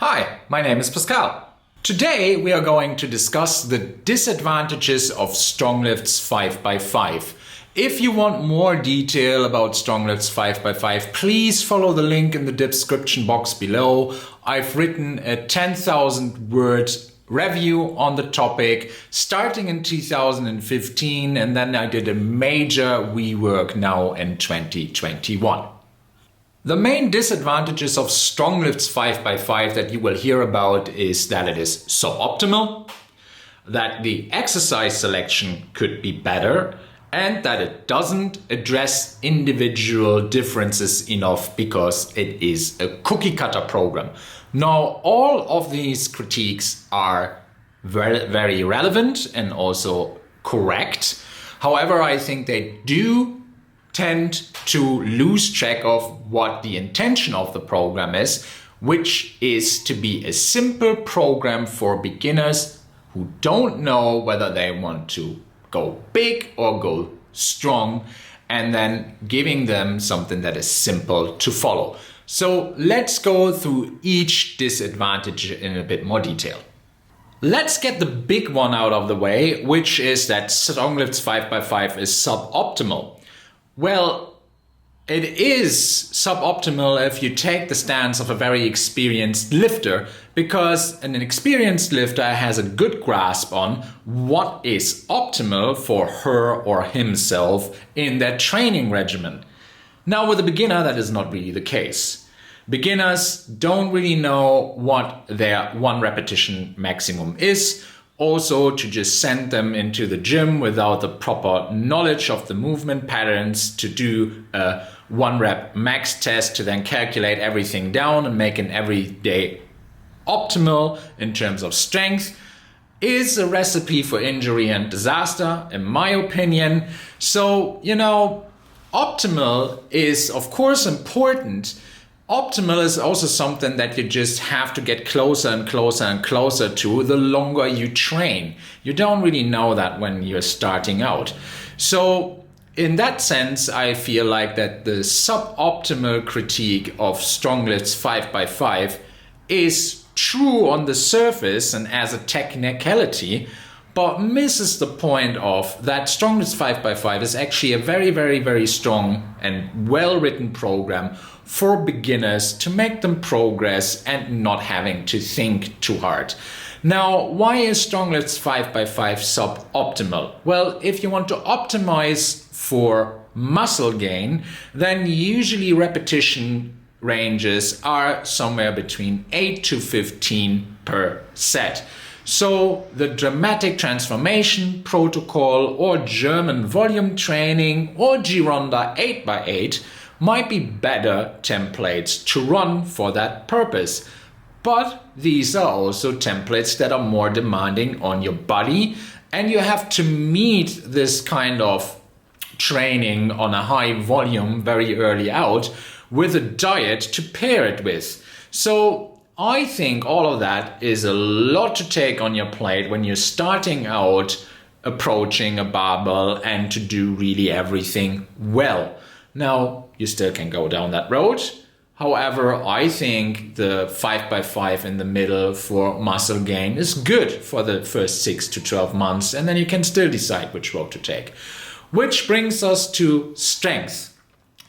Hi, my name is Pascal. Today we are going to discuss the disadvantages of Stronglifts 5x5. If you want more detail about Stronglifts 5x5, please follow the link in the description box below. I've written a 10,000 word review on the topic starting in 2015, and then I did a major rework now in 2021. The main disadvantages of Stronglifts 5x5 that you will hear about is that it is suboptimal, that the exercise selection could be better, and that it doesn't address individual differences enough because it is a cookie cutter program. Now, all of these critiques are very relevant and also correct. However, I think they do tend to lose track of what the intention of the program is, which is to be a simple program for beginners who don't know whether they want to go big or go strong, and then giving them something that is simple to follow. So let's go through each disadvantage in a bit more detail. Let's get the big one out of the way, which is that Stronglifts 5x5 is suboptimal. Well, it is suboptimal if you take the stance of a very experienced lifter, because an experienced lifter has a good grasp on what is optimal for her or himself in their training regimen. Now, with a beginner, that is not really the case. Beginners don't really know what their one repetition maximum is. Also, to just send them into the gym without the proper knowledge of the movement patterns to do a 1 rep max test to then calculate everything down and make an everyday optimal in terms of strength is a recipe for injury and disaster, in my opinion. So, optimal is of course important. Optimal is also something that you just have to get closer and closer and closer to the longer you train. You don't really know that when you're starting out. So in that sense, I feel like that the suboptimal critique of Stronglifts 5x5 is true on the surface and as a technicality, but misses the point of that Stronglifts 5x5 is actually a very strong and well-written program for beginners to make them progress and not having to think too hard. Now, why is Stronglifts 5x5 suboptimal? Well, if you want to optimize for muscle gain, then usually repetition ranges are somewhere between 8 to 15 per set. So the dramatic transformation protocol or German volume training or Gironda 8x8 might be better templates to run for that purpose. But these are also templates that are more demanding on your body, and you have to meet this kind of training on a high volume very early out with a diet to pair it with. So I think all of that is a lot to take on your plate when you're starting out approaching a barbell and to do really everything well. Now, you still can go down that road. However, I think the 5x5 in the middle for muscle gain is good for the first 6 to 12 months, and then you can still decide which road to take. Which brings us to strength.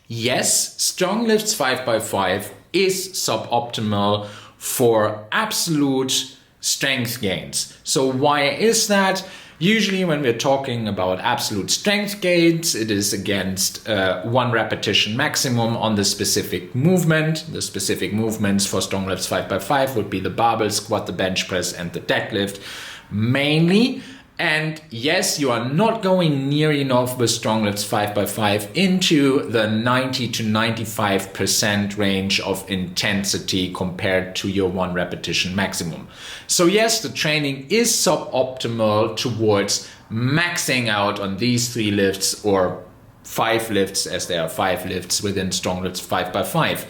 Yes, Stronglifts 5x5 is suboptimal for absolute strength gains. So why is that? Usually when we're talking about absolute strength gains, it is against 1 repetition maximum on the specific movement. The specific movements for Stronglifts 5x5 would be the barbell squat, the bench press, and the deadlift mainly. And yes, you are not going near enough with Stronglifts 5x5 into the 90 to 95% range of intensity compared to your 1 repetition maximum. So yes, the training is suboptimal towards maxing out on these 3 lifts or 5 lifts, as there are 5 lifts within Stronglifts 5x5.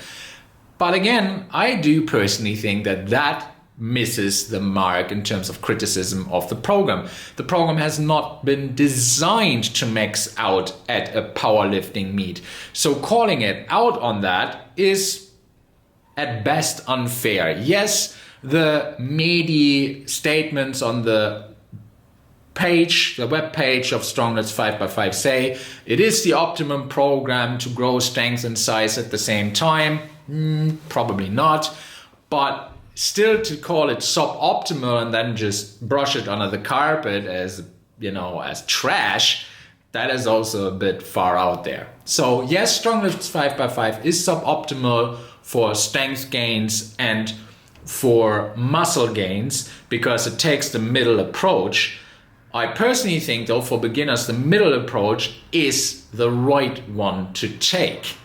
But again, I do personally think that misses the mark in terms of criticism of the program. The program has not been designed to max out at a powerlifting meet. So calling it out on that is at best unfair. Yes, the meaty statements on the web page of Stronglifts 5x5 say it is the optimum program to grow strength and size at the same time. Probably not, but still to call it suboptimal and then just brush it under the carpet as, as trash, that is also a bit far out there. So yes, Stronglifts 5x5 is suboptimal for strength gains and for muscle gains because it takes the middle approach. I personally think though, for beginners, the middle approach is the right one to take.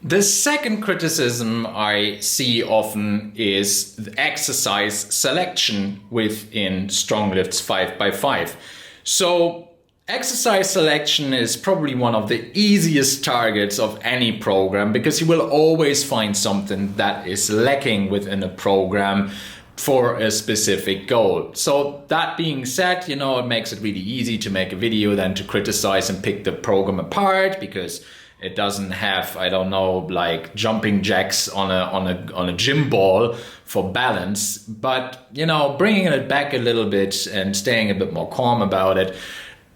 The second criticism I see often is the exercise selection within Stronglifts 5x5. So exercise selection is probably one of the easiest targets of any program because you will always find something that is lacking within a program for a specific goal. So that being said, it makes it really easy to make a video then to criticize and pick the program apart because it doesn't have, like jumping jacks on a gym ball for balance. But, bringing it back a little bit and staying a bit more calm about it,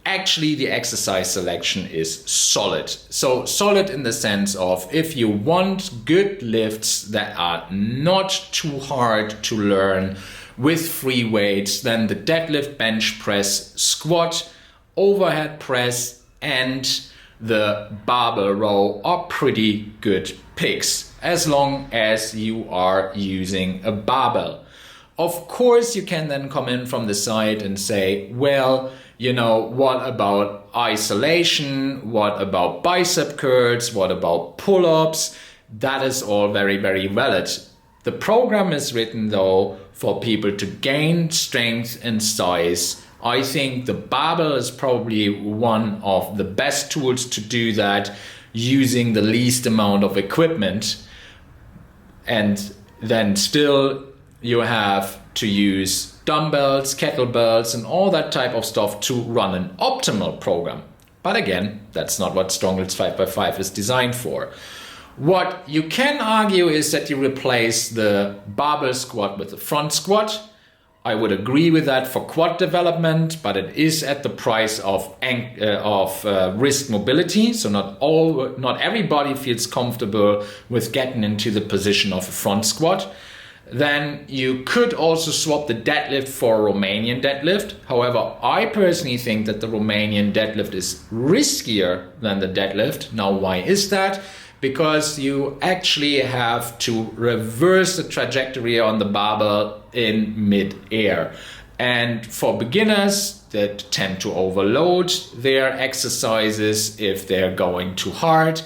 actually the exercise selection is solid. So solid in the sense of if you want good lifts that are not too hard to learn with free weights, then the deadlift, bench press, squat, overhead press and the barbell row are pretty good picks as long as you are using a barbell. Of course, you can then come in from the side and say, well, what about isolation? What about bicep curls? What about pull-ups? That is all very, very valid. The program is written though for people to gain strength and size. I think the barbell is probably one of the best tools to do that using the least amount of equipment. And then still you have to use dumbbells, kettlebells, and all that type of stuff to run an optimal program. But again, that's not what Stronglifts 5x5 is designed for. What you can argue is that you replace the barbell squat with the front squat. I would agree with that for quad development, but it is at the price of wrist mobility. So not everybody feels comfortable with getting into the position of a front squat. Then you could also swap the deadlift for a Romanian deadlift. However, I personally think that the Romanian deadlift is riskier than the deadlift. Now, why is that? Because you actually have to reverse the trajectory on the barbell in mid-air. And for beginners that tend to overload their exercises if they're going too hard,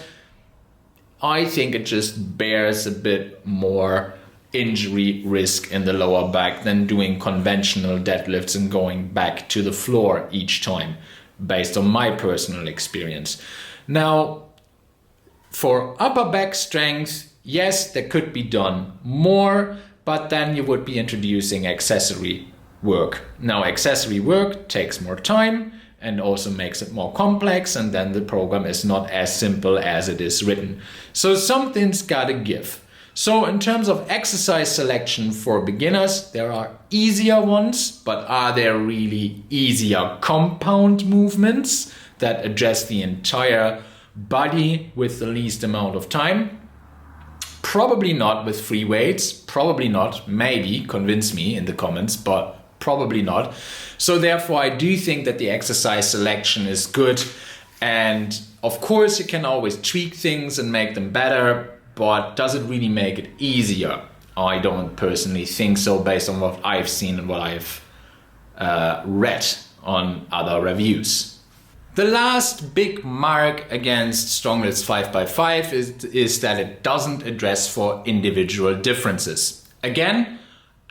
I think it just bears a bit more injury risk in the lower back than doing conventional deadlifts and going back to the floor each time, based on my personal experience. Now, for upper back strength, yes, there could be done more, but then you would be introducing accessory work. Now, accessory work takes more time and also makes it more complex, and then the program is not as simple as it is written. So something's gotta give. So in terms of exercise selection for beginners, there are easier ones, but are there really easier compound movements that address the entire body with the least amount of time? Probably not with free weights, probably not, maybe, convince me in the comments, but probably not. So therefore I do think that the exercise selection is good, and of course you can always tweak things and make them better. But does it really make it easier? I don't personally think so, based on what I've seen and what I've read on other reviews. The last big mark against Stronglifts 5x5 is that it doesn't address for individual differences. Again,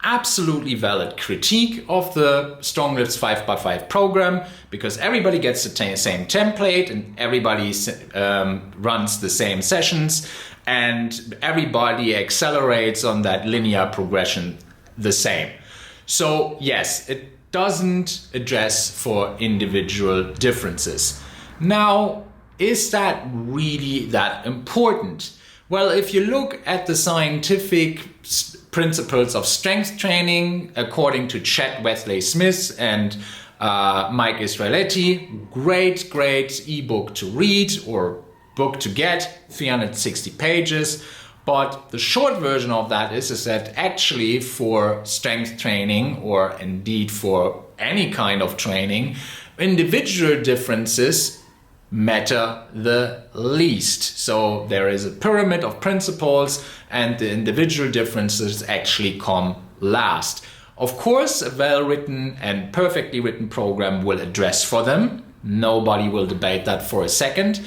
absolutely valid critique of the Stronglifts 5x5 program, because everybody gets the same template and everybody runs the same sessions, and everybody accelerates on that linear progression the same. So yes, it doesn't address for individual differences. Now, is that really that important? Well, if you look at the scientific principles of strength training, according to Chet Wesley Smith and Mike Israeletti, great ebook to read or book to get, 360 pages. But the short version of that is that actually for strength training, or indeed for any kind of training, individual differences matter the least. So there is a pyramid of principles and the individual differences actually come last. Of course, a well-written and perfectly written program will address for them. Nobody will debate that for a second.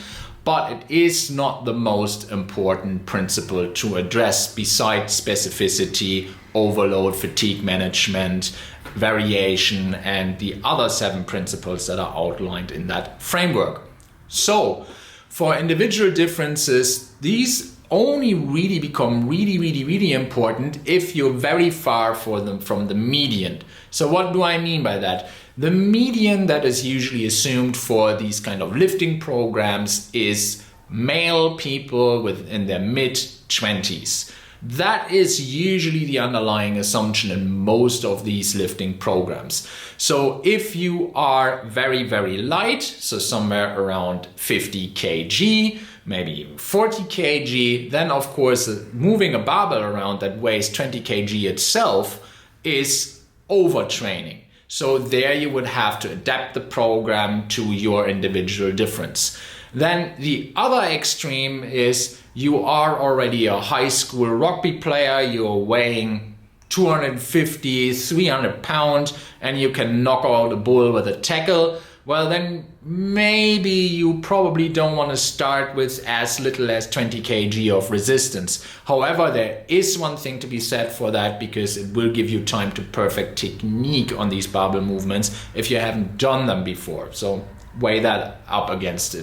But it is not the most important principle to address besides specificity, overload, fatigue management, variation, and the other 7 principles that are outlined in that framework. So for individual differences, these only really become really important if you're very far from the median. So what do I mean by that? The median that is usually assumed for these kind of lifting programs is male people in their mid-20s. That is usually the underlying assumption in most of these lifting programs. So if you are very light, so somewhere around 50 kg, maybe even 40 kg, then of course moving a barbell around that weighs 20 kg itself is overtraining. So there you would have to adapt the program to your individual difference. Then the other extreme is you are already a high school rugby player, you're weighing 250, 300 pounds, and you can knock out a bull with a tackle. Well, then maybe you probably don't want to start with as little as 20 kg of resistance. However, there is one thing to be said for that, because it will give you time to perfect technique on these barbell movements if you haven't done them before. So weigh that up against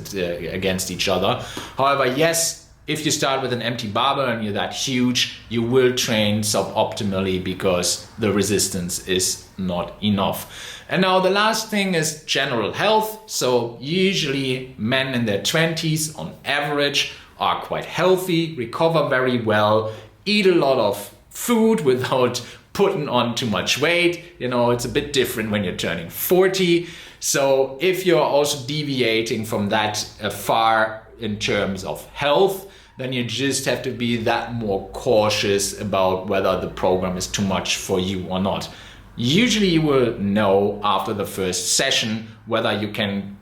each other. However, yes, if you start with an empty barbell and you're that huge, you will train suboptimally because the resistance is not enough. And now the last thing is general health. So usually men in their 20s on average are quite healthy, recover very well, eat a lot of food without putting on too much weight. You know, it's a bit different when you're turning 40. So if you're also deviating from that far in terms of health, then you just have to be that more cautious about whether the program is too much for you or not. Usually you will know after the first session whether you can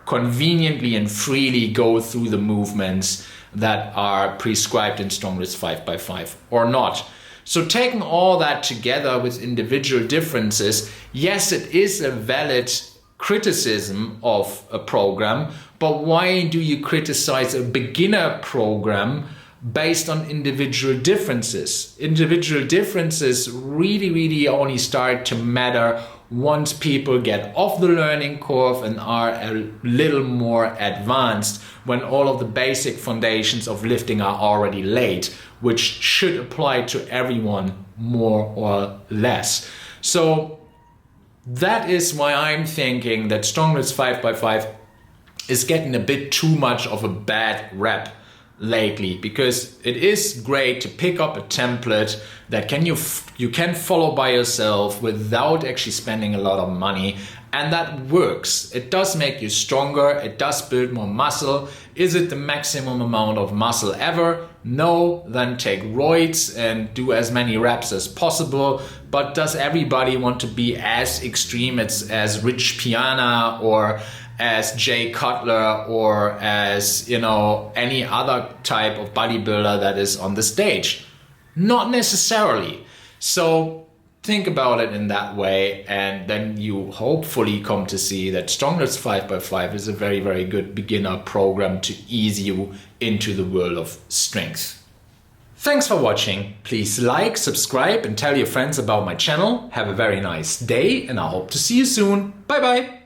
conveniently and freely go through the movements that are prescribed in Stronglifts 5x5 or not. So taking all that together with individual differences, yes, it is a valid criticism of a program, but why do you criticize a beginner program based on individual differences? Individual differences really only start to matter once people get off the learning curve and are a little more advanced, when all of the basic foundations of lifting are already laid, which should apply to everyone more or less. So that is why I'm thinking that Stronglifts 5x5 is getting a bit too much of a bad rep lately, because it is great to pick up a template that you can follow by yourself without actually spending a lot of money, and that works. It does make you stronger, it does build more muscle. Is it the maximum amount of muscle ever? No, then take roids and do as many reps as possible. But does everybody want to be as extreme as Rich Piana or as Jay Cutler or as, you know, any other type of bodybuilder that is on the stage? Not necessarily. So think about it in that way, and then you hopefully come to see that Stronglifts 5x5 is a very good beginner program to ease you into the world of strength. Thanks for watching. Please like, subscribe, and tell your friends about my channel. Have a very nice day, and I hope to see you soon. Bye bye.